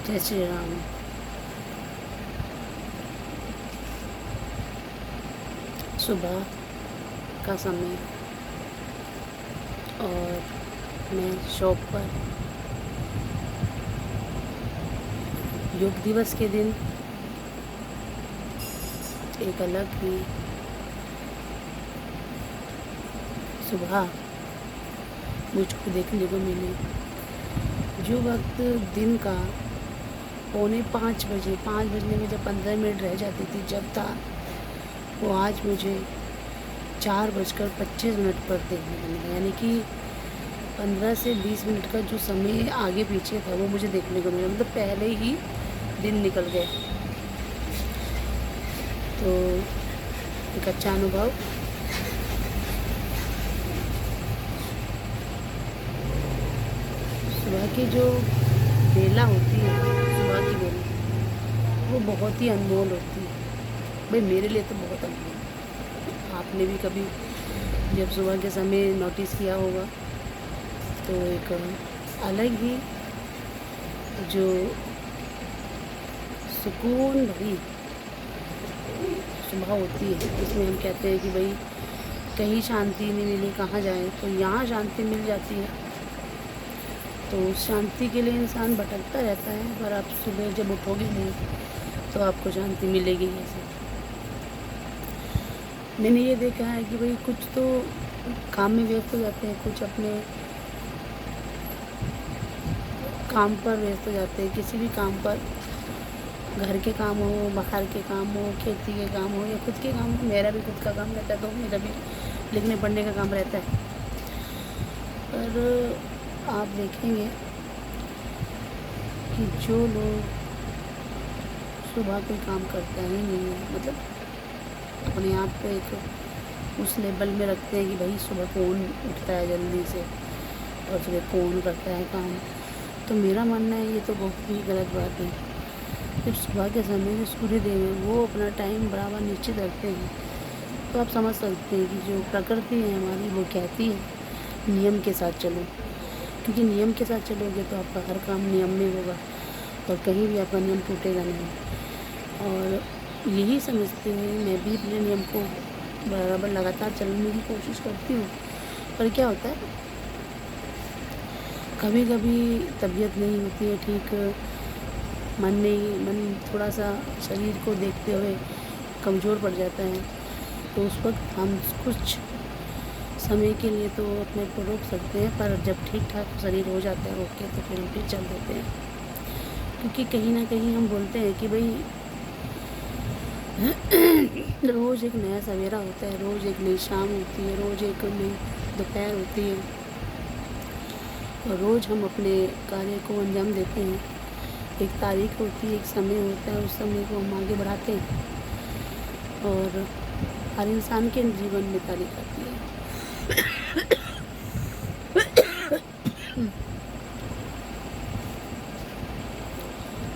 जय श्री राम। सुबह का समय और मैं शॉप पर योग दिवस के दिन एक अलग ही सुबह मुझको देखने को मिली। जो वक्त दिन का 4:45 बजे 5 बजने में जब 15 मिनट रह जाती थी जब था, वो आज मुझे 4:25 पर देखने को मिला। यानी कि 15 से 20 मिनट का जो समय आगे पीछे था वो मुझे देखने को मिला, मतलब पहले ही दिन निकल गए। तो एक अच्छा अनुभव। सुबह की जो बेला होती है, सुबह की बेला वो बहुत ही अनमोल होती है। भाई मेरे लिए तो बहुत अनमोल है। आपने भी कभी जब सुबह के समय नोटिस किया होगा तो एक अलग ही जो सुकून भरी सुबह होती है, इसमें हम कहते हैं कि भाई कहीं शांति नहीं मिली कहाँ जाए, तो यहाँ शांति मिल जाती है। तो उस शांति के लिए इंसान भटकता रहता है, पर आप सुबह जब उठोगे नहीं तो आपको शांति मिलेगी कैसे। मैंने ये देखा है कि भाई कुछ तो काम में व्यस्त हो जाते हैं, कुछ अपने काम पर व्यस्त हो जाते हैं, किसी भी काम पर, घर के काम हो, बाहर के काम हो, खेती के काम हो या खुद के काम हो। मेरा भी खुद का काम रहता है, तो मेरा भी लिखने पढ़ने का काम रहता है। पर आप देखेंगे कि जो लोग सुबह कोई काम करता ही नहीं है, मतलब अपने आप को एक उस लेवल में रखते हैं कि भाई सुबह कौन उठता है जल्दी से और सुबह कौन करता है काम, तो मेरा मानना है ये तो बहुत ही गलत बात है। जब सुबह के समय जो सूर्यदेव हैं वो अपना टाइम बराबर निश्चित रखते हैं, तो आप समझ सकते हैं कि जो प्रकृति है हमारी वो कहती है नियम के साथ चलो, क्योंकि नियम के साथ चलोगे तो आपका हर काम नियम में होगा और कहीं भी आपका नियम टूटेगा नहीं। और यही समझते हुए मैं भी अपने नियम को बराबर लगातार चलने की कोशिश करती हूँ। पर क्या होता है, कभी कभी तबीयत नहीं होती है ठीक, मन थोड़ा सा शरीर को देखते हुए कमज़ोर पड़ जाता है, तो उस वक्त हम कुछ समय के लिए तो अपने को रोक सकते हैं, पर जब ठीक ठाक शरीर हो जाता है रोक के तो फिर हम फिर चल देते हैं। क्योंकि कहीं ना कहीं हम बोलते हैं कि भाई रोज़ एक नया सवेरा होता है, रोज़ एक नई शाम होती है, रोज़ एक नई दोपहर होती है, और रोज़ हम अपने कार्य को अंजाम देते हैं। एक तारीख होती है, एक समय होता है, उस समय को हम आगे बढ़ाते हैं। और हर इंसान के जीवन में तारीख आती है।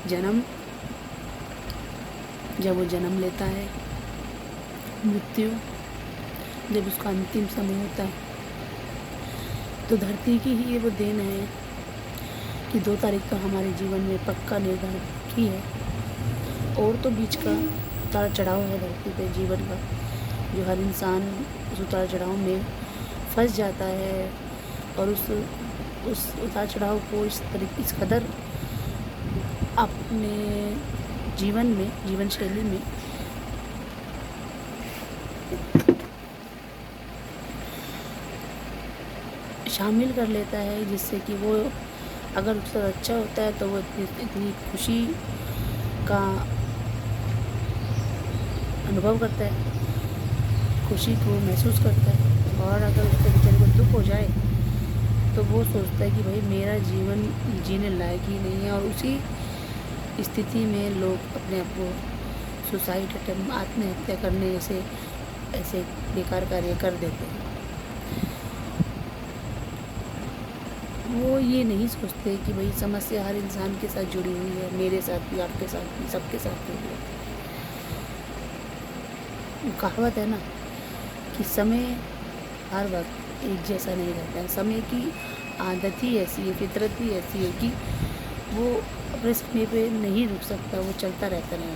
जन्म, जब वो जन्म लेता है, मृत्यु जब उसका अंतिम समय होता है, तो धरती की ही ये वो देन है कि 2 तारीख तो हमारे जीवन में पक्का निर्धारित की है। और तो बीच का उतार चढ़ाव है धरती पे जीवन का, जो हर इंसान उस उतार चढ़ाव में फंस जाता है और उस उतार चढ़ाव को इस कदर अपने जीवन में, जीवन शैली में शामिल कर लेता है, जिससे कि वो अगर उसका अच्छा होता है तो वो इतनी खुशी का अनुभव करता है, खुशी को महसूस करता है। और अगर उसके बेचारे को दुख हो जाए तो वो सोचता है कि भाई मेरा जीवन जीने लायक ही नहीं है, और उसी स्थिति में लोग अपने आप को सुसाइड अटेम्प्ट, आत्महत्या करने ऐसे बेकार कार्य कर देते हैं। वो ये नहीं सोचते कि भाई समस्या हर इंसान के साथ जुड़ी हुई है, मेरे साथ भी, आपके साथ भी, सबके साथ जुड़ी है। कहावत है ना कि समय हर वक्त एक जैसा नहीं रहता है। समय की आदत ही ऐसी है, फितरत ही ऐसी है कि वो अपने समय पे नहीं रुक सकता, वो चलता रहता है।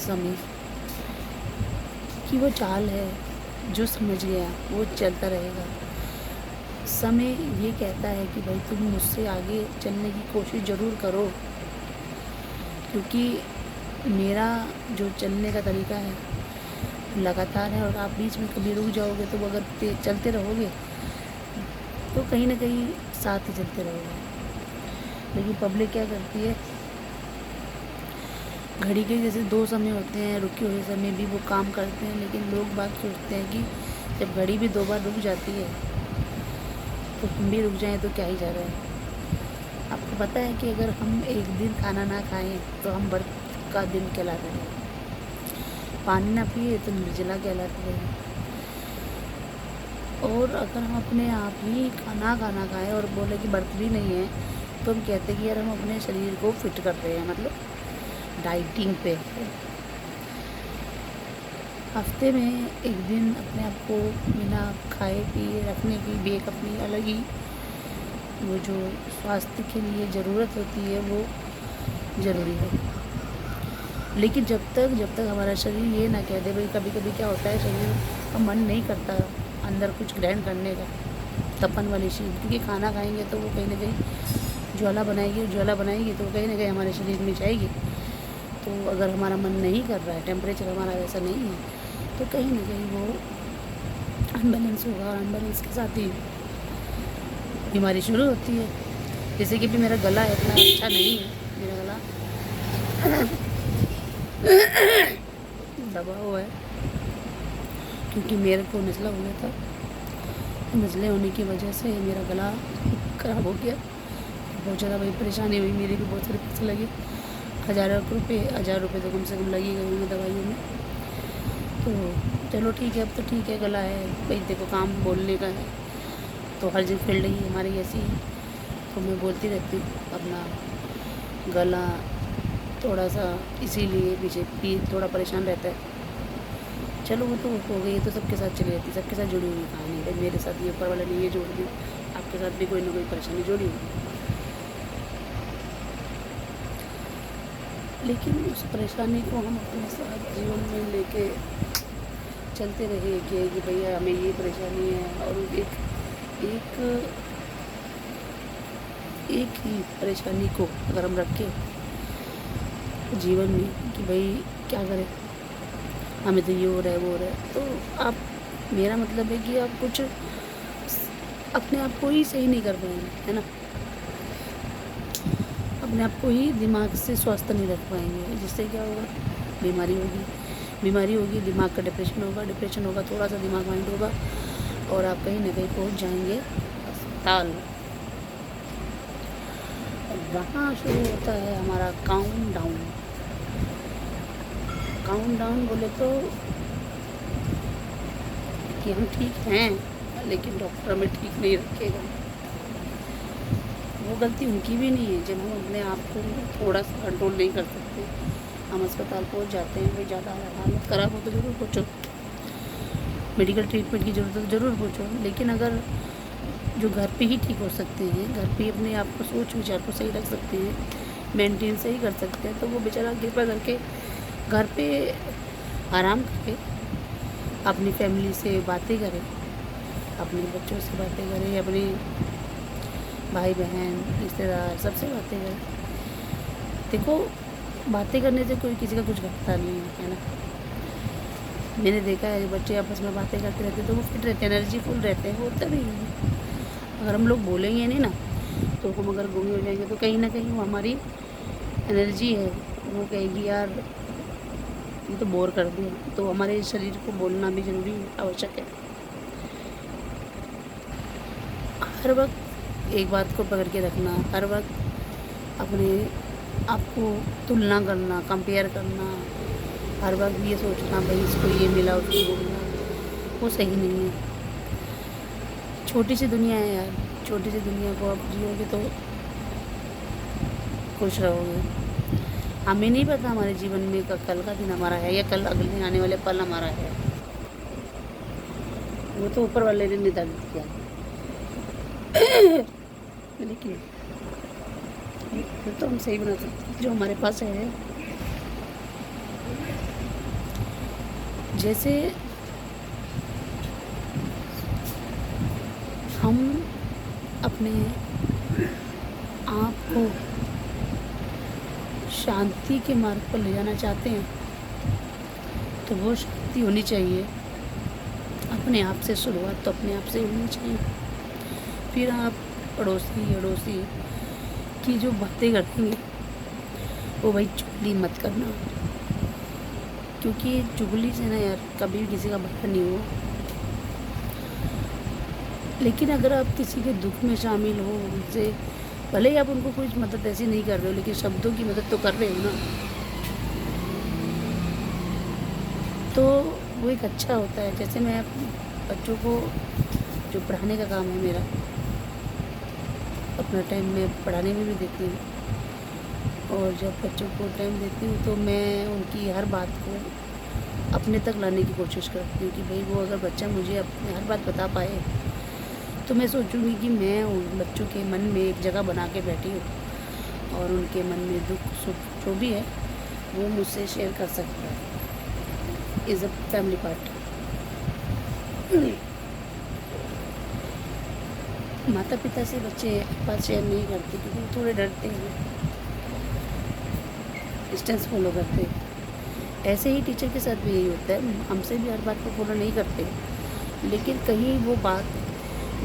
समय की वो चाल है, जो समझ गया वो चलता रहेगा। समय ये कहता है कि भाई तुम मुझसे आगे चलने की कोशिश ज़रूर करो, क्योंकि मेरा जो चलने का तरीका है लगातार है, और आप बीच में कभी रुक जाओगे तो अगर चलते रहोगे तो कहीं ना कहीं साथ ही चलते रहोगे। लेकिन पब्लिक क्या करती है, घड़ी के जैसे दो समय होते हैं, रुके हुए समय भी वो काम करते हैं, लेकिन लोग बात सोचते हैं कि जब घड़ी भी 2 बार रुक जाती है तो हम भी रुक जाएं तो क्या ही जा रहा है। आपको पता है कि अगर हम एक दिन खाना ना खाएं तो हम व्रत का दिन कहलाते हैं, पानी ना पिए तो निर्जला कहलाते हैं। और अगर हम अपने आप ही खाना खाएं और बोले कि व्रत भी नहीं है तो हम कहते हैं कि यार हम अपने शरीर को फिट कर रहे हैं, मतलब डाइटिंग पे। हफ्ते में एक दिन अपने आप को बिना खाए पिए रखने की भी एक अपनी अलग ही वो जो स्वास्थ्य के लिए ज़रूरत होती है वो ज़रूरी है। लेकिन जब तक हमारा शरीर ये ना कह दे, भाई कभी कभी क्या होता है शरीर का मन नहीं करता अंदर कुछ ग्रहण करने का, तपन वाली चीज़, क्योंकि खाना खाएंगे तो वो कहीं ना कहीं ज्वाला बनाएगी, तो वो कहीं ना कहीं हमारे शरीर में जाएगी। तो अगर हमारा मन नहीं कर रहा है, टेम्परेचर हमारा वैसा नहीं है, तो कहीं ना कहीं वो अनबैलेंस होगा, अनबैलेंस के साथ ही बीमारी शुरू होती है। जैसे कि भी मेरा गला इतना अच्छा नहीं है, मेरा गला दबा हुआ है, क्योंकि मेरे को नज़ला हुआ था। नज़ले होने की वजह से मेरा गला ख़राब हो गया, बहुत ज़्यादा भाई परेशानी हुई, मेरे भी बहुत सारे पैसे लगे, 1000 रुपये तो कम से कम लगे गए होंगे दवाइयों में। तो चलो ठीक है, अब तो ठीक है, गला है भाई, देखो काम बोलने का है तो हर जगह फील्ड ही हमारी ऐसी है, तो मैं बोलती रहती हूँ। अपना गला थोड़ा सा इसीलिए पीछे भी थोड़ा परेशान रहता है। चलो वो तो हो गई, तो सबके साथ चली जाती, सबके साथ जुड़ी हुई कहानी है। मेरे साथ ये ऊपर वाला ने ये जोड़ दी, आपके साथ भी कोई ना कोई परेशानी जुड़ी हुई। लेकिन उस परेशानी को हम अपने साथ जीवन में लेके चलते रहे कि भैया हमें ये परेशानी है, और एक ही परेशानी को अगर हम रखें जीवन में कि भाई क्या करें, हमें तो ये हो रहा है वो हो रहा है, तो आप, मेरा मतलब है कि आप कुछ अपने आप को ही सही नहीं कर पाएंगे, है ना, अपने आप को ही दिमाग से स्वस्थ नहीं रख पाएंगे। जिससे क्या होगा, बीमारी होगी, दिमाग का डिप्रेशन होगा, थोड़ा सा दिमाग माइंड होगा, और आप कहीं ना कहीं पहुंच जाएंगे अस्पताल। वहाँ शुरू होता है हमारा काउंट डाउन बोले तो कि हम ठीक हैं, लेकिन डॉक्टर हमें ठीक नहीं रखेगा। वो गलती उनकी भी नहीं है, जब हम अपने आप को थोड़ा सा कंट्रोल नहीं कर सकते, हम अस्पताल पहुंच जाते हैं। भाई ज़्यादा हालत ख़राब हो तो ज़रूर पहुँचो, मेडिकल ट्रीटमेंट की ज़रूरत है तो ज़रूर पहुँचो। लेकिन अगर जो घर पे ही ठीक हो सकते हैं, घर पे अपने आप को सोच विचार को सही रख सकते हैं, मेंटेन सही कर सकते हैं, तो वो बेचारा कृपा करके घर पे आराम करके अपनी फैमिली से बातें करें, अपने बच्चों से बातें करें, अपने भाई बहन रिश्तेदार सबसे बातें करें। देखो, बातें करने से कोई किसी का कुछ घटता नहीं है ना। मैंने देखा है बच्चे आपस में बातें करते रहते तो वो फिट रहते हैं, एनर्जी फुल रहते हैं, वो तभी अगर हम लोग बोलेंगे नहीं ना, तो हम अगर गुंगे हो जाएंगे तो कहीं ना कहीं वो हमारी एनर्जी है, वो कहेगी यार ये तो बोर कर दिया। तो हमारे शरीर को बोलना भी ज़रूरी आवश्यक है। हर वक्त एक बात को पकड़ के रखना, हर वक्त अपने आप को तुलना करना, कंपेयर करना, हर वक्त ये सोचना भाई इसको ये मिला उसको वो मिला, वो सही नहीं है। छोटी सी दुनिया है यार, छोटी सी दुनिया को आप जियोगे तो खुश रहोगे। हमें नहीं पता हमारे जीवन में कल का दिन हमारा है या कल अगले आने वाले पल हमारा है, वो तो ऊपर वाले ने निर्धारित किया। लेकिन ये तो हम सही बना सकते जो हमारे पास है। जैसे हम अपने आप को शांति के मार्ग पर ले जाना चाहते हैं तो वो शांति होनी चाहिए अपने आप से। शुरुआत तो अपने आप से होनी चाहिए। फिर आप पड़ोसी अड़ोसी की जो बातें करेंगे वो भाई चुगली मत करना, क्योंकि चुगली से ना यार कभी भी किसी का भला नहीं हुआ। लेकिन अगर आप किसी के दुख में शामिल हो, उनसे भले ही आप उनको कुछ मदद ऐसी नहीं कर रहे हो लेकिन शब्दों की मदद तो कर रहे हो ना, तो वो एक अच्छा होता है। जैसे मैं बच्चों को जो पढ़ाने का काम है मेरा, अपना टाइम में पढ़ाने में भी देती हूँ। और जब बच्चों को टाइम देती हूँ तो मैं उनकी हर बात को अपने तक लाने की कोशिश करती हूँ कि भाई वो अगर बच्चा मुझे अपनी हर बात बता पाए तो मैं सोचूंगी कि मैं उन बच्चों के मन में एक जगह बना के बैठी हूँ और उनके मन में दुख सुख जो भी है वो मुझसे शेयर कर सकता है। Is a family part. माता पिता से बच्चे बात शेयर नहीं करते क्योंकि थोड़े डरते हैं, डिस्टेंस फॉलो करते हैं। ऐसे ही टीचर के साथ भी यही होता है, हमसे भी हर बात को फॉलो नहीं करते, लेकिन कहीं वो बात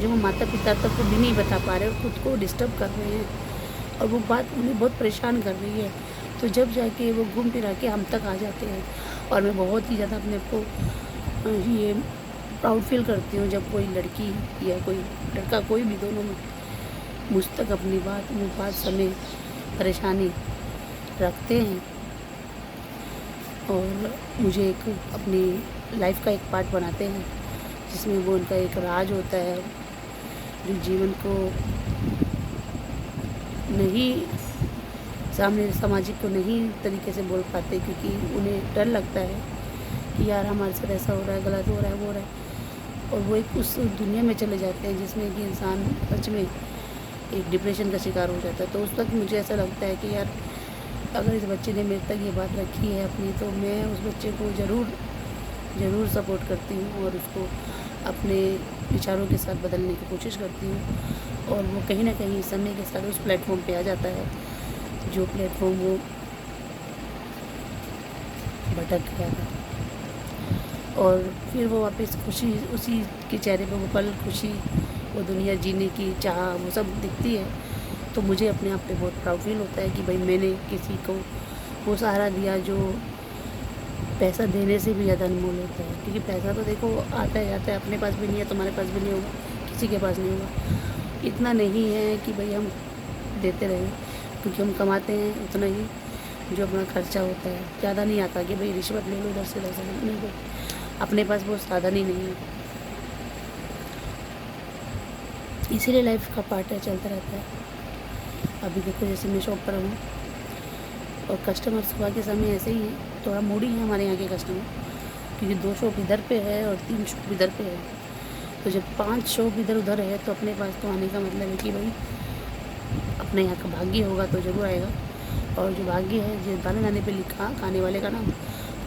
जो वो माता पिता तक को भी नहीं बता पा रहे और खुद को डिस्टर्ब कर रहे हैं और वो बात उन्हें बहुत परेशान कर रही है, तो जब जाके वो घूम फिरा के हम तक आ जाते हैं। और मैं बहुत ही ज़्यादा अपने को ये प्राउड फील करती हूँ जब कोई लड़की या कोई लड़का, कोई भी दोनों में मुझ तक अपनी बात, वो बात समय परेशानी रखते हैं और मुझे एक अपनी लाइफ का एक पार्ट बनाते हैं जिसमें वो उनका एक राज होता है जो जीवन को नहीं सामने सामाजिक को नहीं तरीके से बोल पाते क्योंकि उन्हें डर लगता है कि यार हमारे साथ ऐसा हो रहा है, गलत हो रहा है, वो हो रहा है। और वो एक उस दुनिया में चले जाते हैं जिसमें कि इंसान सच में एक डिप्रेशन का शिकार हो जाता है। तो उस वक्त मुझे ऐसा लगता है कि यार अगर इस बच्चे ने मेरे तक ये बात रखी है अपनी, तो मैं उस बच्चे को ज़रूर सपोर्ट करती हूँ और उसको अपने विचारों के साथ बदलने की कोशिश करती हूँ। और वो कहीं ना कहीं समय के साथ उस प्लेटफॉर्म पे आ जाता है जो प्लेटफॉर्म वो भटक गया था, और फिर वो वापस खुशी उसी के चेहरे पे वो पल खुशी, वो दुनिया जीने की चाह, वो सब दिखती है। तो मुझे अपने आप पे बहुत प्राउड फील होता है कि भाई मैंने किसी को वो सहारा दिया जो पैसा देने से भी ज़्यादा अनमोल होता है। क्योंकि पैसा तो देखो आता है जाता है, अपने पास भी नहीं है, तुम्हारे पास भी नहीं होगा, किसी के पास नहीं होगा। इतना नहीं है कि भाई हम देते रहें, क्योंकि हम कमाते हैं उतना ही जो अपना खर्चा होता है। ज़्यादा नहीं आता कि भाई रिश्वत ले लो इधर से नहीं को, अपने पास वो साधन ही नहीं है। इसीलिए लाइफ का पार्ट है, चलता रहता है। अभी देखो जैसे मैं शॉप पर हूँ और कस्टमर सुबह के समय ऐसे ही है, थोड़ा मूडी है हमारे यहाँ के कस्टमर, क्योंकि 2 शॉप इधर पे है और 3 शॉप इधर पे है। तो जब 5 शॉप इधर उधर है तो अपने पास तो आने का मतलब है कि भाई अपने यहाँ का भाग्य होगा तो ज़रूर आएगा। और जो भाग्य है, जो दाने दाने पे लिखा खाने वाले का नाम,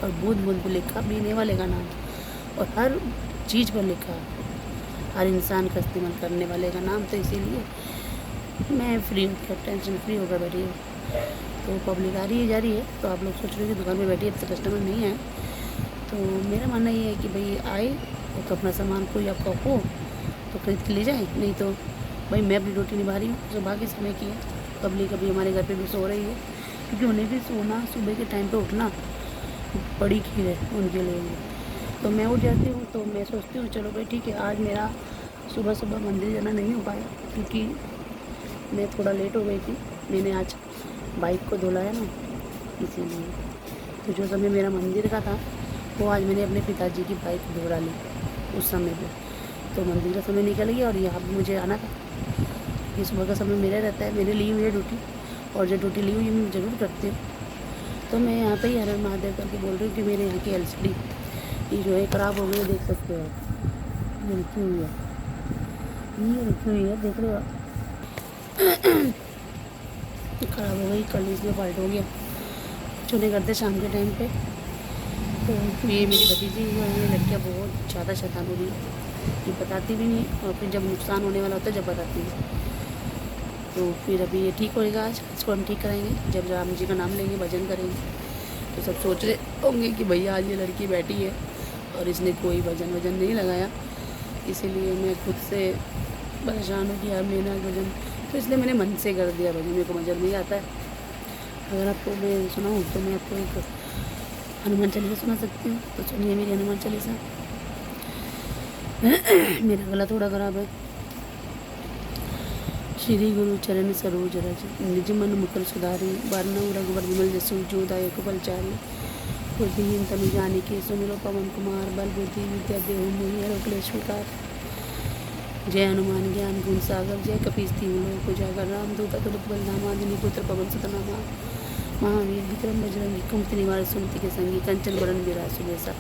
और बूंद बूंद पे लिखा पीने वाले का नाम, और हर चीज़ पर लिखा हर इंसान का इस्तेमाल करने वाले का नाम। तो इसीलिए मैं फ्री होकर टेंशन फ्री होकर बैठी हूँ। तो पब्लिक आ रही है जा रही है, तो आप लोग सोच रहे हो कि दुकान में बैठी अब तक कस्टमर नहीं आए। तो मेरा मानना ये है कि भाई आए तो अपना सामान कोई आपका हो तो खरीद के ले जाए, नहीं तो भाई मैं अपनी ड्यूटी निभा रही हूँ सुबह के समय की है। पब्लिक अभी हमारे घर पे भी सो रही है, क्योंकि उन्हें भी सोना, सुबह के टाइम पे उठना बड़ी खीर है उनके लिए। तो मैं उठ जाती हूँ तो मैं सोचती हूँ चलो भाई ठीक है, आज मेरा सुबह सुबह मंदिर जाना नहीं हो पाया क्योंकि मैं थोड़ा लेट हो गई थी। मैंने आज बाइक को धुलाया ना, इसीलिए। तो जो समय मेरा मंदिर का था वो आज मैंने अपने पिताजी की बाइक धुला ली उस समय पे। तो मंदिर का समय निकल गया और यहाँ पे मुझे आना था, क्योंकि सुबह का समय मेरा रहता है, मैंने ली हुई है ड्यूटी, और जो ड्यूटी ली हुई है मैं ज़रूर करती हूँ। तो मैं यहाँ पे ही हर महादेव करके बोल रही हूँ कि मेरे यहाँ की LCD ये जो है ख़राब हो गई, देख सकते हो आप, ये रखी हुई है, देख रहे हो आप। ख़राब हो गई, कल इसलिए फॉल्ट हो गया। चुने करते शाम के टाइम पे। तो ये मेरी भतीजी और ये लड़कियाँ बहुत ज़्यादा शैतान हो रही है, ये बताती भी नहीं, और फिर जब नुकसान होने वाला होता है जब बताती है। तो फिर अभी ये ठीक होएगा, आज इसको हम ठीक कराएंगे। जब राम जी का नाम लेंगे, भजन करेंगे, तो सब सोच रहे होंगे कि भैया आज ये लड़की बैठी है और इसने कोई भजन वजन नहीं लगाया। इसीलिए मैं खुद से परेशान हूँ कि यार मेरा भजन, तो इसलिए मैंने मन से कर दिया भजन। मेरे को भजन नहीं आता है। अगर आपको मैं सुनाऊँ तो मैं आपको एक हनुमान चालीसा सुना सकती हूँ, तो सुनिए मेरी हनुमान चालीसा। मेरा गला थोड़ा ख़राब है। श्री गुरु चरण सरोज रज, निज मन मुकुर सुधारी, वरनऊ रघुवर विमल जसु, जो दायक फलचारी। बुद्धिहीन तनु जानिके, सुमिरो पवन कुमार, बल बुद्धि विद्या देहु मोहि, हरो क्लेश विकार। जय हनुमान ज्ञान गुण सागर, जय कपीस तिहु लोक उजागर, रामदूत अतुलित बल धामा, पुत्र पवन सुत नामा। महावीर विक्रम बजरंगी, कुमति निवार सुमति के संगी, कंचन बरन बिराज सुबेसा,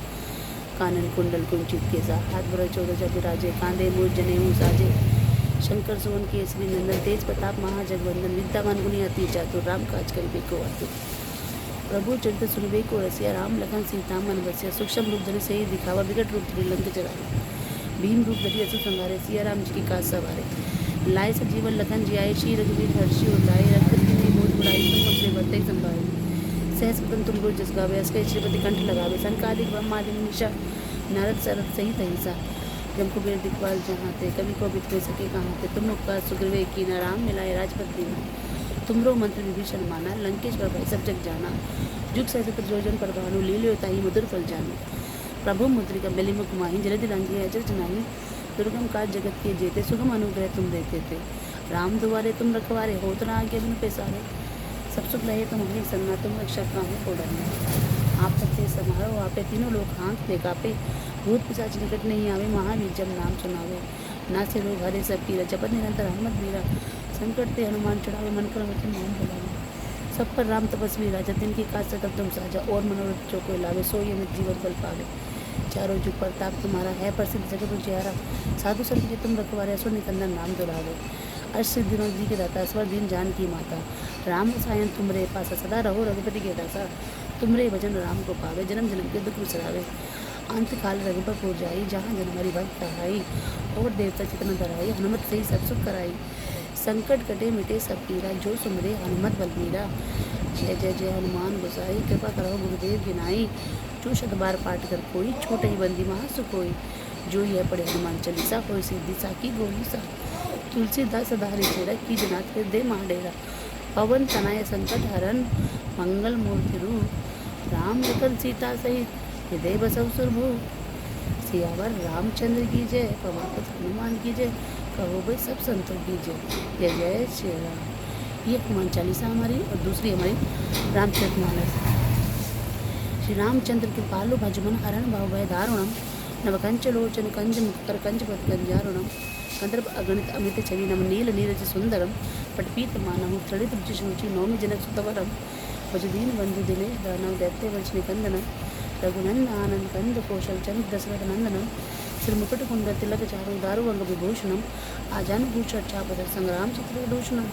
कानन कुंडल कुंचित केसा, हाथ भर 14 विराजे, कांधे मूज जनेऊ साजे। शंकर सुवन केसरी नंदन, तेज प्रताप महाजगवंदन, विद्यावान गुणी अति चातुर, राम काज करिबे को आतुर। प्रभु चरित्र सुनबे को रसिया, राम लखन सीता मन बसिया। सूक्ष्म रूप धरि सही दिखावा, विकट रूप धरि लंक जरावा। भीम रूप धरि असुर संहारे, सिया राम जी की काज सवारे। लाए सजीवन लखन जियाए, श्री रघुवीर हर्षि उर लाए। रघुपति कीन्ही बहुत बड़ाई, तुम अपने बरतई संभाले। सहस बदन तुम गुर जस गावे, अस कहि श्रीपति कंठ लगावे। संकादिक ब्रह्मादि मुनीषा, नारद सरद सहित अहिंसा। जब कुबेर दिखपाल जहाँ थे, कभी को बितरे सके कहाँ थे। तुम उपकार सुग्रीव कीन्हा, राम मिलाए राजपद दीन्हा। तुमरो मंत्र विभीषण माना, लंकेश्वर भय सब जग जाना। जुग सहस्त्र जोजन पर भानु, लील्यो ताहि मधुर फल जानु। प्रभु मुद्रिका मेलिमुख माहि, जलधि लांघि अजर नाही। दुर्गम काज जगत के जेते, सुगम अनुग्रह तुम देते थे। राम दुआरे तुम रखवारे, होत न आज्ञा बिनु पैसारे। सब सुख रहे तुम अपनी संगा, तुम रक्षक काहू को डरना। आप सत्य समारो आपे, तीनों लोग हाथ ले कापे। भूत पिशाच निकट नहीं आवे, महावीर जब नाम सुनावे। ना से रोग हरे सब पीरा, जपत निरंतर हनुमत बीरा। संकट ते हनुमान चढ़ावे, मन कर वचन नाम बुलावे। सब पर राम तपस्वी राजा, तिनकी काज सकल तुम साजा। और मनोरथ जो कोई लावे, सोई अमित जीवन फल पावे। चारों जुग प्रताप तुम्हारा है, प्रसिद्ध जगत उजियारा। साधु संत के तुम रखवारे, असुर निकंदन नाम दुलावे। अष्ट सिद्धियों जी के दाता, स्वर दीन जान की माता। राम रसायन तुमरे पासा, सदा रहो रघुपति के दासा। तुमरे भजन राम को पावे, जन्म जन्म के दुख बिसरावे। अंत काल रघुबर पुर जाई, जहाँ जन हरि भक्त कहाई। और देवता चितन धराई, हनुमत से ही सब सुख कराई। संकट कटे मिटे सब पीरा, जो सुमरे हनुमत बलबीरा। जय जय जय हनुमान गोसाई, कृपा करो गुरुदेव गिनाई। जो शत बार पाठ कर कोई, छोटे ही बंदी महा सुकोई। जो यह पढ़े हनुमान चालीसा, होय सिद्धि साकी गौरीसा। तुलसीदास सदा हरिचेरा, की जनात हृदय महाडेरा। पवन तनय संकट हरन, मंगल मूर्ति रूप। राम लखन सीता सहित, हृदय बसव सुरभूप। सियावर रामचंद्र की जय, पवन पुत्र हनुमान की जय। कहो भाई सब संतों की जय। जय जय श्री राम। ये हनुमान चालीसा हमारी, और दूसरी हमारी रामचरितमानस। श्री रामचंद्र कृपालु भजमन हरण भव भय दारुणम। नवकंच लोचन कंज मुखकर कंज पद कंजारुणम। कंदर्प अगणित अमित छविनम, नील नीरज सुंदरम। पटपीत मानम तृणित रुचि, नौमि जनक सुतवरम। भजदीन बंधु दिनेश दानव, दैत्य वंश निकंदनम। रघुनंदन आनंद कंद कौशल चंद्र दशरथ नंदनम। श्री मुकुट कुंड तिलक चारु, दारु अंग विभूषणम। आजान भूषण चापद, संग्राम चित्रदूषणम।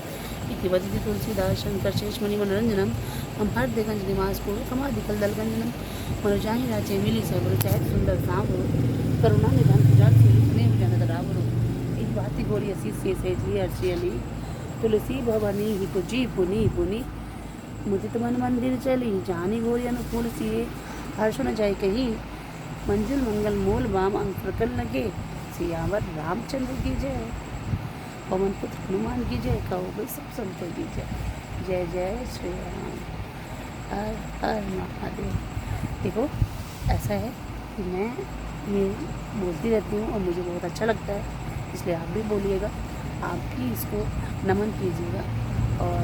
इति वदति तुलसीदास शंकर शेष मणि मनोरंजनम। हम हर दिगंज निवास को, कमादिकल दलगंजनम। मनोजाहि राचे मिली सब, चैत सुंदर सांवरो। करुणा निधान सुजात सिरि, स्नेह जनत रावरो। इति भांति गोरी असी से अर्ची अली। तुलसी भवनी ही तुझी पुनि पुनि। मुदित मन मंदिर चली, जानी गोरी अनुकूल सिए। हर्ष न जाय कही, मंजिल मंगल मूल बाम। अंग प्रकल लगे, सियावर रामचंद्र की जय। पवन पुत्र हनुमान की जय, कहो भाई सब संतों की जय। जय जय श्री राम। हर हर महादेव। देखो ऐसा है कि मैं ये बोलती रहती हूँ और मुझे बहुत अच्छा लगता है, इसलिए आप भी बोलिएगा, आप भी इसको नमन कीजिएगा। और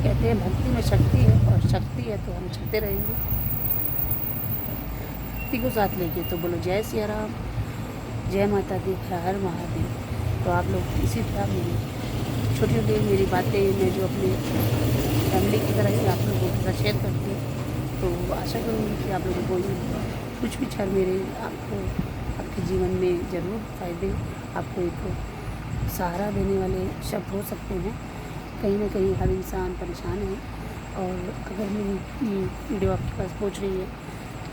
कहते हैं भक्ति में शक्ति है, और शक्ति है तो हम चलते रहेंगे भक्ति को साथ लेके। तो बोलो जय सिया राम, जय माता दी, हर हर महादेव। तो आप लोग इसी तरह मेरी छोटी छोटी मेरी बातें मैं जो अपने फैमिली की तरह ही आप लोगों के साथ शेयर करती हूँ, तो आशा करूँगी कि आप लोगों को कुछ भी क्षण मेरे आपको आपके जीवन में ज़रूर फ़ायदे, आपको एक सहारा देने वाले शब्द हो सकते हैं। कहीं न कहीं हर इंसान परेशान है, और अगर मेरी ये वीडियो आपके पास पहुँच रही है,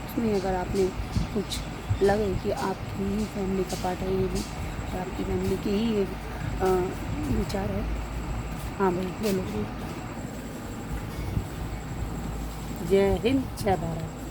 उसमें अगर आपने कुछ लगे कि आपकी ही फैमिली का पार्ट है ये भी, और आपकी फैमिली के ही एक विचार है। हाँ भाई बोलो। जय हिंद, जय भारत।